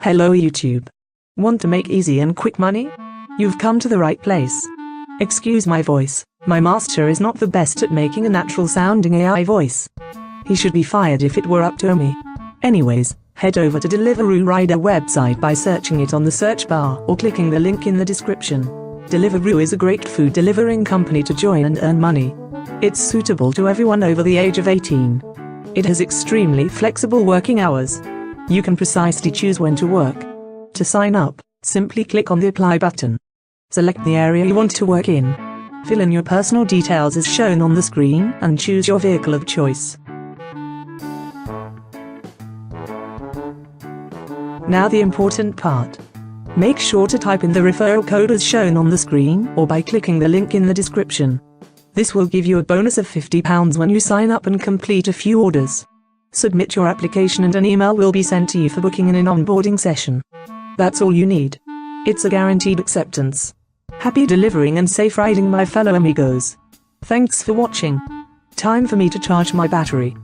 Hello YouTube. Want to make easy and quick money? You've come to the right place. Excuse my voice, my master is not the best at making a natural sounding AI voice. He should be fired if it were up to me. Anyways, head over to Deliveroo rider website by searching it on the search bar or clicking the link in the description. Deliveroo is a great food delivering company to join and earn money. It's suitable to everyone over the age of 18. It has extremely flexible working hours. You can precisely choose when to work. To sign up, simply click on the apply button. Select the area you want to work in. Fill in your personal details as shown on the screen and choose your vehicle of choice. Now the important part. Make sure to type in the referral code as shown on the screen or by clicking the link in the description. This will give you a bonus of £50 when you sign up and complete a few orders. Submit your application and an email will be sent to you for booking in an onboarding session. That's all you need. It's a guaranteed acceptance. Happy delivering and safe riding, my fellow amigos. Thanks for watching. Time for me to charge my battery.